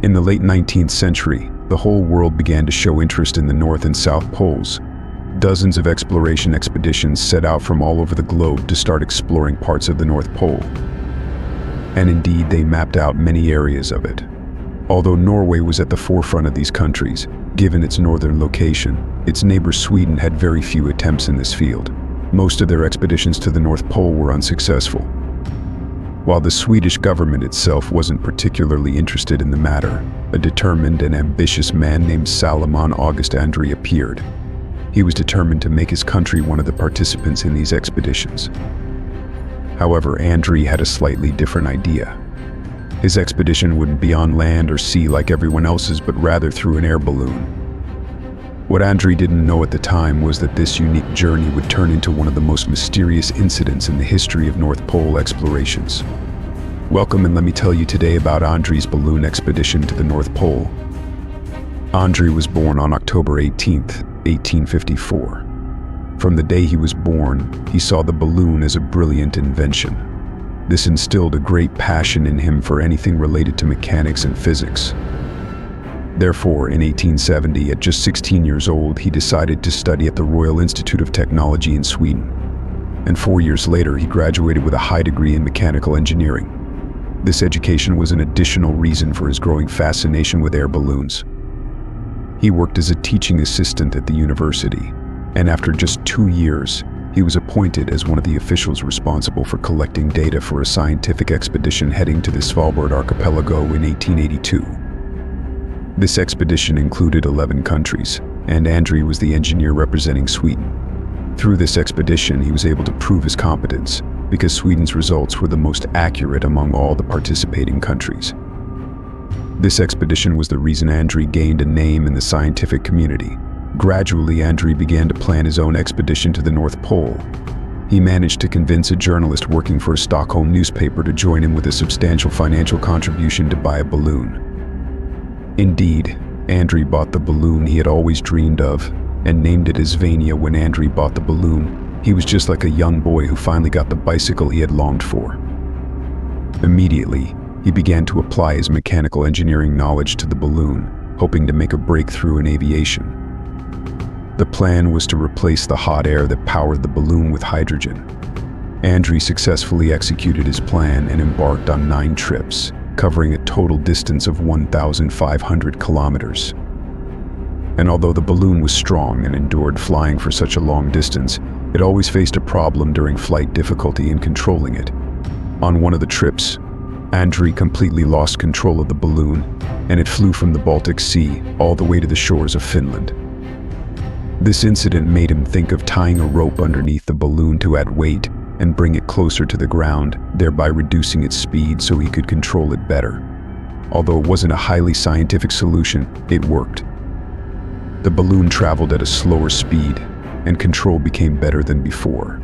In the late 19th century, the whole world began to show interest in the North and South Poles. Dozens of exploration expeditions set out from all over the globe to start exploring parts of the North Pole. And indeed, they mapped out many areas of it. Although Norway was at the forefront of these countries, given its northern location, its neighbor Sweden had very few attempts in this field. Most of their expeditions to the North Pole were unsuccessful. While the Swedish government itself wasn't particularly interested in the matter, a determined and ambitious man named Salomon Andrée appeared. He was determined to make his country one of the participants in these expeditions. However, Andrée had a slightly different idea. His expedition wouldn't be on land or sea like everyone else's, but rather through an air balloon. What Andrée didn't know at the time was that this unique journey would turn into one of the most mysterious incidents in the history of North Pole explorations. Welcome, and let me tell you today about Andrée's balloon expedition to the North Pole. Andrée was born on October 18, 1854. From the day he was born, he saw the balloon as a brilliant invention. This instilled a great passion in him for anything related to mechanics and physics. Therefore, in 1870, at just 16 years old, he decided to study at the Royal Institute of Technology in Sweden. And 4 years later, he graduated with a high degree in mechanical engineering. This education was an additional reason for his growing fascination with air balloons. He worked as a teaching assistant at the university, and after just 2 years, he was appointed as one of the officials responsible for collecting data for a scientific expedition heading to the Svalbard archipelago in 1882. This expedition included 11 countries, and Andrée was the engineer representing Sweden. Through this expedition, he was able to prove his competence, because Sweden's results were the most accurate among all the participating countries. This expedition was the reason Andrée gained a name in the scientific community. Gradually, Andrée began to plan his own expedition to the North Pole. He managed to convince a journalist working for a Stockholm newspaper to join him with a substantial financial contribution to buy a balloon. Indeed, Andrée bought the balloon he had always dreamed of, and named it as Vania. When Andrée bought the balloon, he was just like a young boy who finally got the bicycle he had longed for. Immediately, he began to apply his mechanical engineering knowledge to the balloon, hoping to make a breakthrough in aviation. The plan was to replace the hot air that powered the balloon with hydrogen. Andrée successfully executed his plan and embarked on 9 trips, covering a total distance of 1,500 kilometers. And although the balloon was strong and endured flying for such a long distance, it always faced a problem during flight difficulty in controlling it. On one of the trips, Andrée completely lost control of the balloon, and it flew from the Baltic Sea all the way to the shores of Finland. This incident made him think of tying a rope underneath the balloon to add weight and bring it closer to the ground, thereby reducing its speed so he could control it better. Although it wasn't a highly scientific solution, it worked. The balloon traveled at a slower speed, and control became better than before.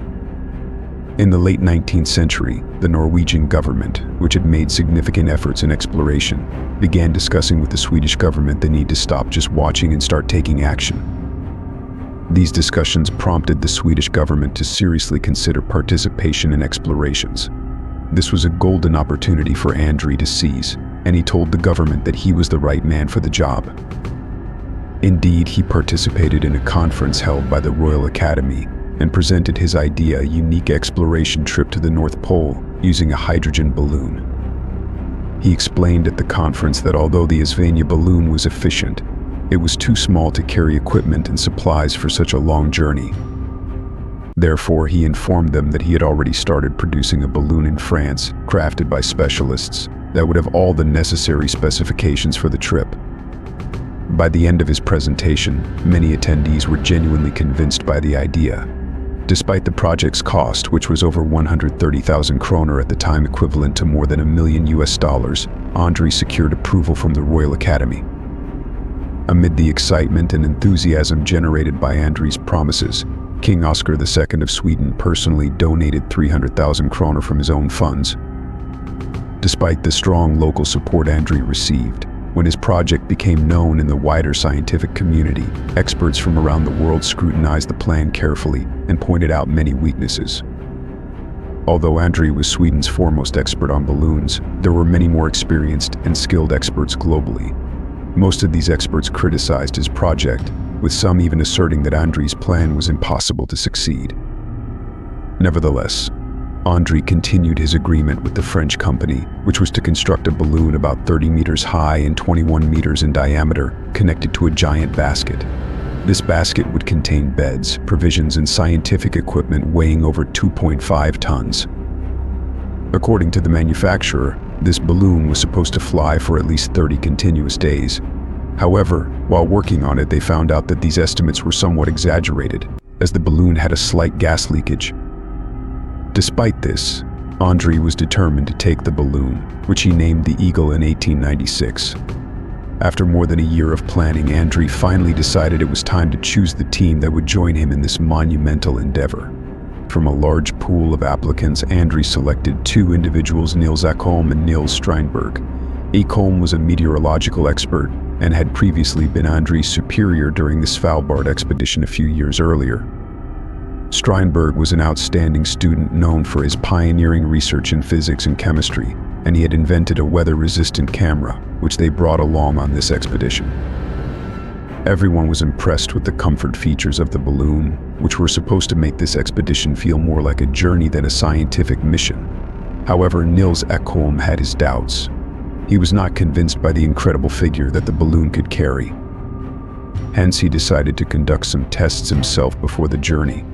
In the late 19th century, the Norwegian government, which had made significant efforts in exploration, began discussing with the Swedish government the need to stop just watching and start taking action. These discussions prompted the Swedish government to seriously consider participation in explorations. This was a golden opportunity for Andrée to seize, and he told the government that he was the right man for the job. Indeed, he participated in a conference held by the Royal Academy and presented his idea, a unique exploration trip to the North Pole using a hydrogen balloon. He explained at the conference that although the Svalbard balloon was efficient, it was too small to carry equipment and supplies for such a long journey. Therefore, he informed them that he had already started producing a balloon in France, crafted by specialists, that would have all the necessary specifications for the trip. By the end of his presentation, many attendees were genuinely convinced by the idea. Despite the project's cost, which was over 130,000 kroner at the time, equivalent to more than $1 million, Andrée secured approval from the Royal Academy. Amid the excitement and enthusiasm generated by Andrée's promises, King Oscar II of Sweden personally donated 300,000 kroner from his own funds. Despite the strong local support Andrée received, when his project became known in the wider scientific community, experts from around the world scrutinized the plan carefully and pointed out many weaknesses. Although Andrée was Sweden's foremost expert on balloons, there were many more experienced and skilled experts globally. Most of these experts criticized his project, with some even asserting that Andrée's plan was impossible to succeed. Nevertheless, Andrée continued his agreement with the French company, which was to construct a balloon about 30 meters high and 21 meters in diameter, connected to a giant basket. This basket would contain beds, provisions, and scientific equipment weighing over 2.5 tons. According to the manufacturer, this balloon was supposed to fly for at least 30 continuous days. However, while working on it, they found out that these estimates were somewhat exaggerated, as the balloon had a slight gas leakage. Despite this, Andrée was determined to take the balloon, which he named the Eagle in 1896. After more than a year of planning, Andrée finally decided it was time to choose the team that would join him in this monumental endeavor. From a large pool of applicants, Andrée selected two individuals, Niels Ekholm and Niels Strindberg. Ekholm was a meteorological expert and had previously been Andrée's superior during the Svalbard expedition a few years earlier. Strindberg was an outstanding student known for his pioneering research in physics and chemistry, and he had invented a weather-resistant camera, which they brought along on this expedition. Everyone was impressed with the comfort features of the balloon, which were supposed to make this expedition feel more like a journey than a scientific mission. However, Niels Ekholm had his doubts. He was not convinced by the incredible figure that the balloon could carry. Hence, he decided to conduct some tests himself before the journey.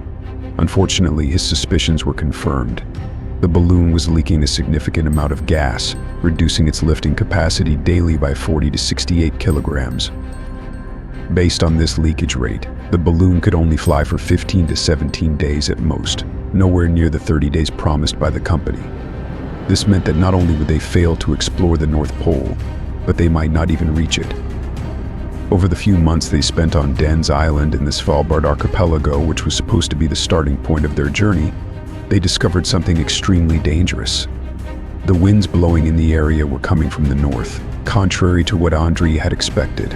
Unfortunately, his suspicions were confirmed. The balloon was leaking a significant amount of gas, reducing its lifting capacity daily by 40 to 68 kilograms. Based on this leakage rate, the balloon could only fly for 15 to 17 days at most, nowhere near the 30 days promised by the company. This meant that not only would they fail to explore the North Pole, but they might not even reach it. Over the few months they spent on Dens Island in the Svalbard archipelago, which was supposed to be the starting point of their journey, they discovered something extremely dangerous. The winds blowing in the area were coming from the north, contrary to what Andrée had expected.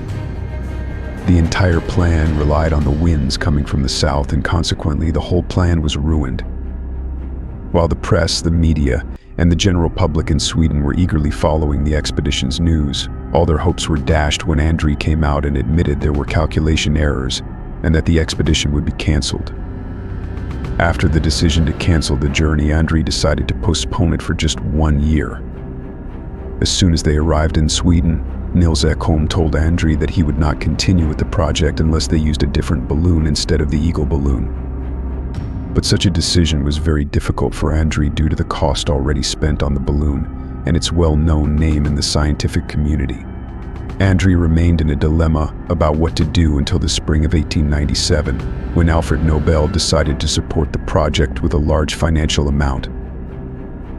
The entire plan relied on the winds coming from the south, and consequently the whole plan was ruined. While the press, the media, and the general public in Sweden were eagerly following the expedition's news, all their hopes were dashed when Andrée came out and admitted there were calculation errors and that the expedition would be canceled. After the decision to cancel the journey, Andrée decided to postpone it for just 1 year. As soon as they arrived in Sweden, Niels Ekholm told Andrée that he would not continue with the project unless they used a different balloon instead of the Eagle balloon. But such a decision was very difficult for Andrée due to the cost already spent on the balloon and its well-known name in the scientific community. Andrée remained in a dilemma about what to do until the spring of 1897, when Alfred Nobel decided to support the project with a large financial amount.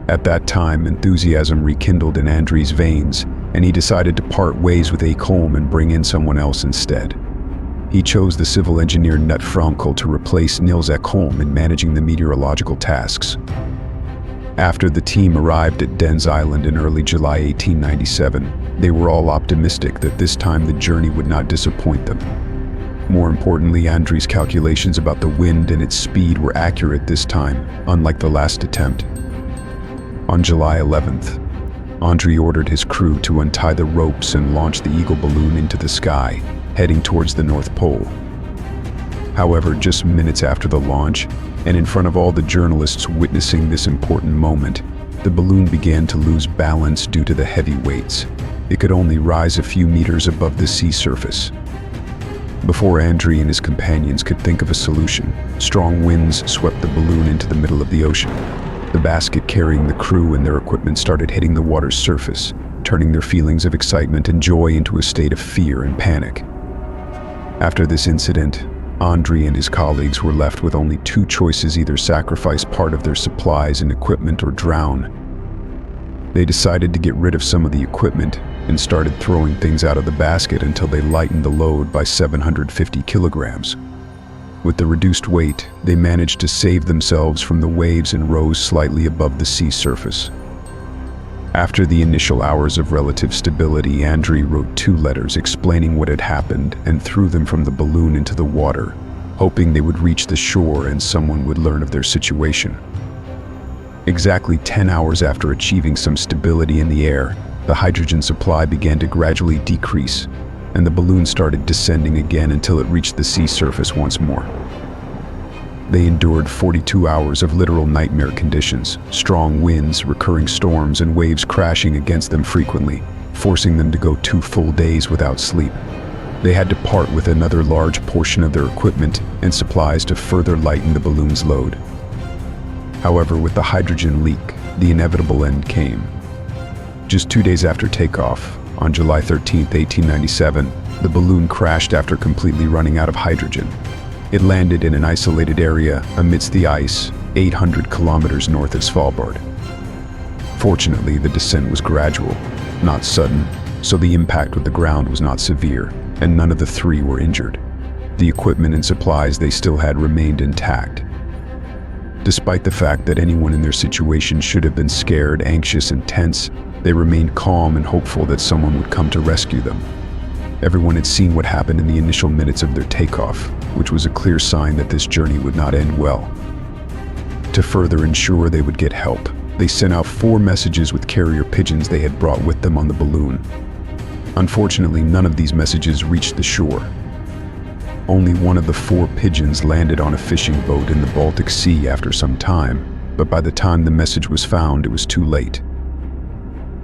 At that time, enthusiasm rekindled in Andrée's veins, and he decided to part ways with Ekholm and bring in someone else instead. He chose the civil engineer Knut Frankel to replace Niels Ekholm in managing the meteorological tasks. After the team arrived at Dens Island in early July 1897, they were all optimistic that this time the journey would not disappoint them. More importantly, Andrée's calculations about the wind and its speed were accurate this time, unlike the last attempt. On July 11th, Andrée ordered his crew to untie the ropes and launch the Eagle balloon into the sky, heading towards the North Pole. However, just minutes after the launch, and in front of all the journalists witnessing this important moment, the balloon began to lose balance due to the heavy weights. It could only rise a few meters above the sea surface. Before Andrée and his companions could think of a solution, strong winds swept the balloon into the middle of the ocean. The basket carrying the crew and their equipment started hitting the water's surface, turning their feelings of excitement and joy into a state of fear and panic. After this incident, Andrée and his colleagues were left with only two choices: either sacrifice part of their supplies and equipment or drown. They decided to get rid of some of the equipment and started throwing things out of the basket until they lightened the load by 750 kilograms. With the reduced weight, they managed to save themselves from the waves and rose slightly above the sea surface. After the initial hours of relative stability, Andrée wrote 2 letters explaining what had happened and threw them from the balloon into the water, hoping they would reach the shore and someone would learn of their situation. Exactly 10 hours after achieving some stability in the air, the hydrogen supply began to gradually decrease, and the balloon started descending again until it reached the sea surface once more. They endured 42 hours of literal nightmare conditions, strong winds, recurring storms, and waves crashing against them frequently, forcing them to go 2 full days without sleep. They had to part with another large portion of their equipment and supplies to further lighten the balloon's load. However, with the hydrogen leak, the inevitable end came. Just 2 days after takeoff, on July 13, 1897, the balloon crashed after completely running out of hydrogen. It landed in an isolated area amidst the ice, 800 kilometers north of Svalbard. Fortunately, the descent was gradual, not sudden, so the impact with the ground was not severe, and none of the 3 were injured. The equipment and supplies they still had remained intact. Despite the fact that anyone in their situation should have been scared, anxious, and tense, they remained calm and hopeful that someone would come to rescue them. Everyone had seen what happened in the initial minutes of their takeoff, which was a clear sign that this journey would not end well. To further ensure they would get help, they sent out 4 messages with carrier pigeons they had brought with them on the balloon. Unfortunately, none of these messages reached the shore. Only one of the 4 pigeons landed on a fishing boat in the Baltic Sea after some time, but by the time the message was found, it was too late.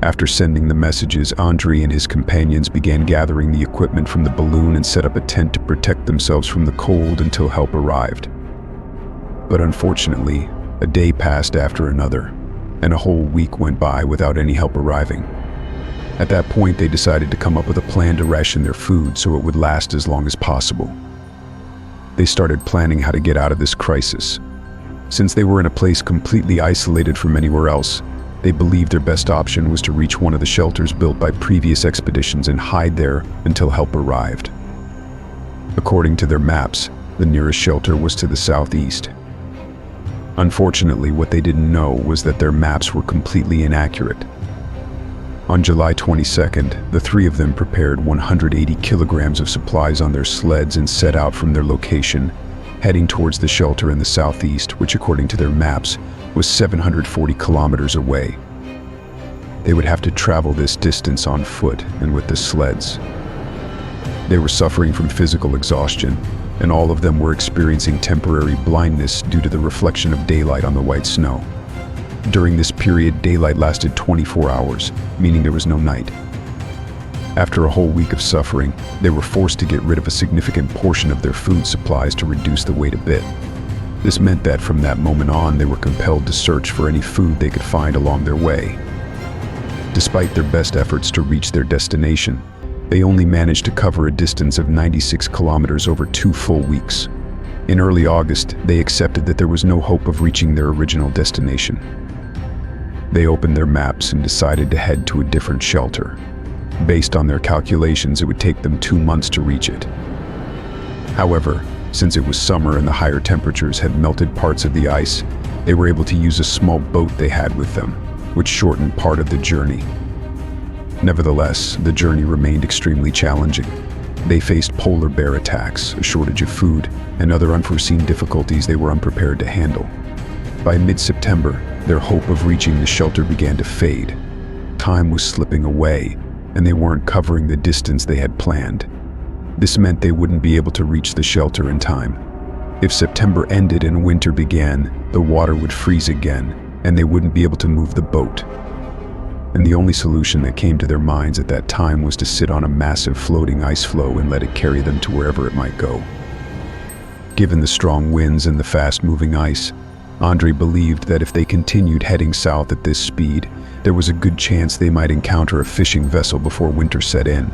After sending the messages, Andrée and his companions began gathering the equipment from the balloon and set up a tent to protect themselves from the cold until help arrived. But unfortunately, a day passed after another, and a whole week went by without any help arriving. At that point, they decided to come up with a plan to ration their food so it would last as long as possible. They started planning how to get out of this crisis. Since they were in a place completely isolated from anywhere else, they believed their best option was to reach one of the shelters built by previous expeditions and hide there until help arrived. According to their maps, the nearest shelter was to the southeast. Unfortunately, what they didn't know was that their maps were completely inaccurate. On July 22nd, the 3 of them prepared 180 kilograms of supplies on their sleds and set out from their location, heading towards the shelter in the southeast, which according to their maps was 740 kilometers away. They would have to travel this distance on foot and with the sleds. They were suffering from physical exhaustion, and all of them were experiencing temporary blindness due to the reflection of daylight on the white snow. During this period, daylight lasted 24 hours, meaning there was no night. After a whole week of suffering, they were forced to get rid of a significant portion of their food supplies to reduce the weight a bit. This meant that from that moment on, they were compelled to search for any food they could find along their way. Despite their best efforts to reach their destination, they only managed to cover a distance of 96 kilometers over 2 full weeks. In early August, they accepted that there was no hope of reaching their original destination. They opened their maps and decided to head to a different shelter. Based on their calculations, it would take them 2 months to reach it. However, since it was summer and the higher temperatures had melted parts of the ice, they were able to use a small boat they had with them, which shortened part of the journey. Nevertheless, the journey remained extremely challenging. They faced polar bear attacks, a shortage of food, and other unforeseen difficulties they were unprepared to handle. By mid-September, their hope of reaching the shelter began to fade. Time was slipping away, and they weren't covering the distance they had planned. This meant they wouldn't be able to reach the shelter in time. If September ended and winter began, the water would freeze again, and they wouldn't be able to move the boat. And the only solution that came to their minds at that time was to sit on a massive floating ice floe and let it carry them to wherever it might go. Given the strong winds and the fast-moving ice, Andrée believed that if they continued heading south at this speed, there was a good chance they might encounter a fishing vessel before winter set in.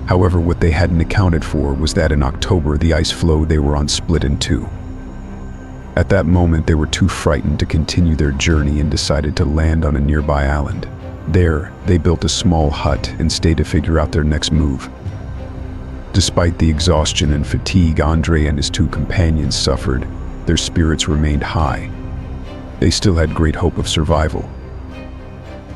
However, what they hadn't accounted for was that in October, the ice floe they were on split in 2. At that moment, they were too frightened to continue their journey and decided to land on a nearby island. There, they built a small hut and stayed to figure out their next move. Despite the exhaustion and fatigue Andrée and his 2 companions suffered, their spirits remained high. They still had great hope of survival.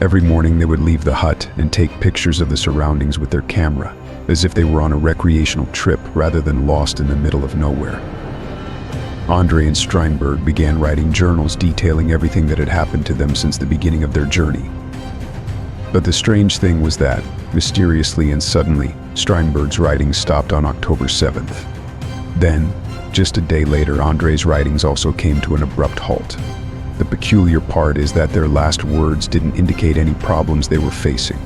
Every morning they would leave the hut and take pictures of the surroundings with their camera, as if they were on a recreational trip rather than lost in the middle of nowhere. Andrée and Steinberg began writing journals detailing everything that had happened to them since the beginning of their journey. But the strange thing was that, mysteriously and suddenly, Steinberg's writings stopped on October 7th. Then, just a day later, Andrée's writings also came to an abrupt halt. The peculiar part is that their last words didn't indicate any problems they were facing.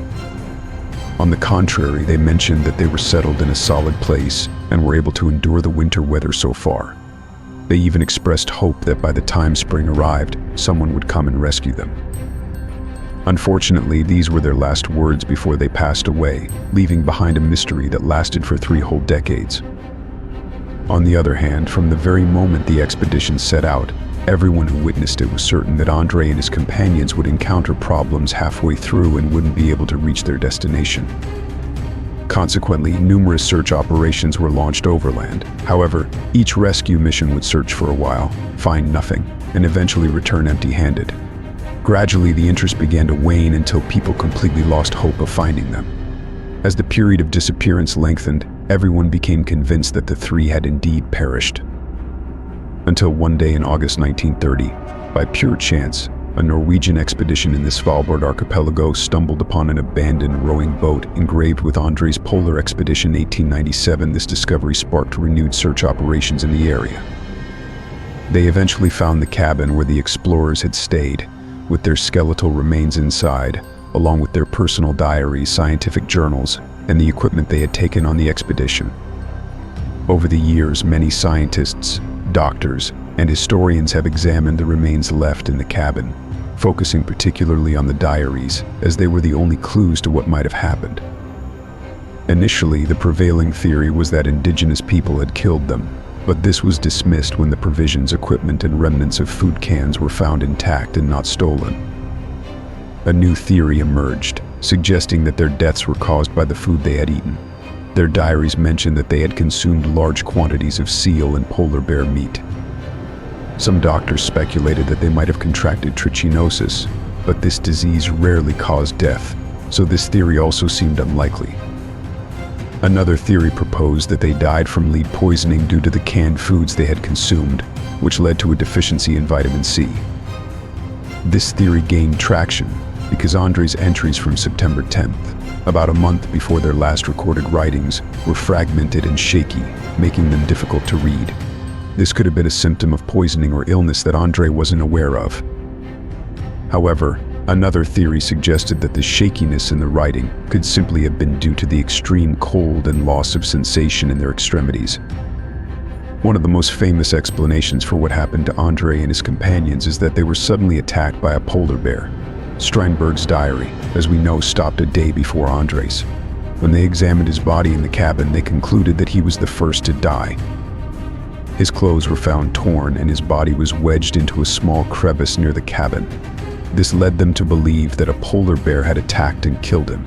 On the contrary, they mentioned that they were settled in a solid place and were able to endure the winter weather so far. They even expressed hope that by the time spring arrived, someone would come and rescue them. Unfortunately, these were their last words before they passed away, leaving behind a mystery that lasted for 3 whole decades. On the other hand, from the very moment the expedition set out, everyone who witnessed it was certain that Andrée and his companions would encounter problems halfway through and wouldn't be able to reach their destination. Consequently, numerous search operations were launched overland. However, each rescue mission would search for a while, find nothing, and eventually return empty-handed. Gradually, the interest began to wane until people completely lost hope of finding them. As the period of disappearance lengthened, everyone became convinced that the 3 had indeed perished. Until one day in August 1930, by pure chance, a Norwegian expedition in the Svalbard archipelago stumbled upon an abandoned rowing boat engraved with Andrée's Polar Expedition 1897. This discovery sparked renewed search operations in the area. They eventually found the cabin where the explorers had stayed, with their skeletal remains inside, along with their personal diaries, scientific journals, and the equipment they had taken on the expedition. Over the years, many scientists, doctors, and historians have examined the remains left in the cabin, focusing particularly on the diaries, as they were the only clues to what might have happened. Initially, the prevailing theory was that indigenous people had killed them, but this was dismissed when the provisions, equipment, and remnants of food cans were found intact and not stolen. A new theory emerged, suggesting that their deaths were caused by the food they had eaten. Their diaries mentioned that they had consumed large quantities of seal and polar bear meat. Some doctors speculated that they might have contracted trichinosis, but this disease rarely caused death, so this theory also seemed unlikely. Another theory proposed that they died from lead poisoning due to the canned foods they had consumed, which led to a deficiency in vitamin C. This theory gained traction because Andrée's entries from September 10th, about a month before their last recorded writings, were fragmented and shaky, making them difficult to read. This could have been a symptom of poisoning or illness that Andrée wasn't aware of. However, another theory suggested that the shakiness in the writing could simply have been due to the extreme cold and loss of sensation in their extremities. One of the most famous explanations for what happened to Andrée and his companions is that they were suddenly attacked by a polar bear. Steinberg's diary, as we know, stopped a day before Andrée's. When they examined his body in the cabin, they concluded that he was the first to die. His clothes were found torn and his body was wedged into a small crevice near the cabin. This led them to believe that a polar bear had attacked and killed him.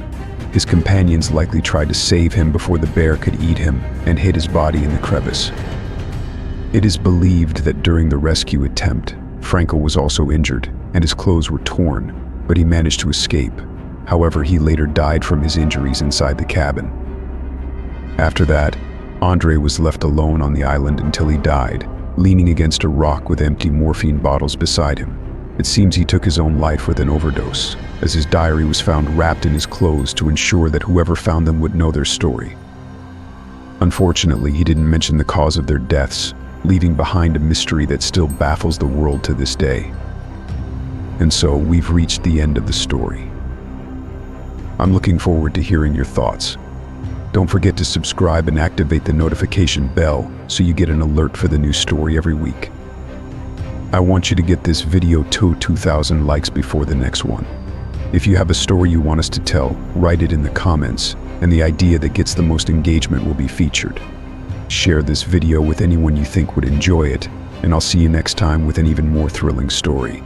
His companions likely tried to save him before the bear could eat him and hid his body in the crevice. It is believed that during the rescue attempt, Frankel was also injured and his clothes were torn, but he managed to escape. However, he later died from his injuries inside the cabin. After that, Andrée was left alone on the island until he died, leaning against a rock with empty morphine bottles beside him. It seems he took his own life with an overdose, as his diary was found wrapped in his clothes to ensure that whoever found them would know their story. Unfortunately, he didn't mention the cause of their deaths, leaving behind a mystery that still baffles the world to this day. And so, we've reached the end of the story. I'm looking forward to hearing your thoughts. Don't forget to subscribe and activate the notification bell so you get an alert for the new story every week. I want you to get this video to 2,000 likes before the next one. If you have a story you want us to tell, write it in the comments, and the idea that gets the most engagement will be featured. Share this video with anyone you think would enjoy it, and I'll see you next time with an even more thrilling story.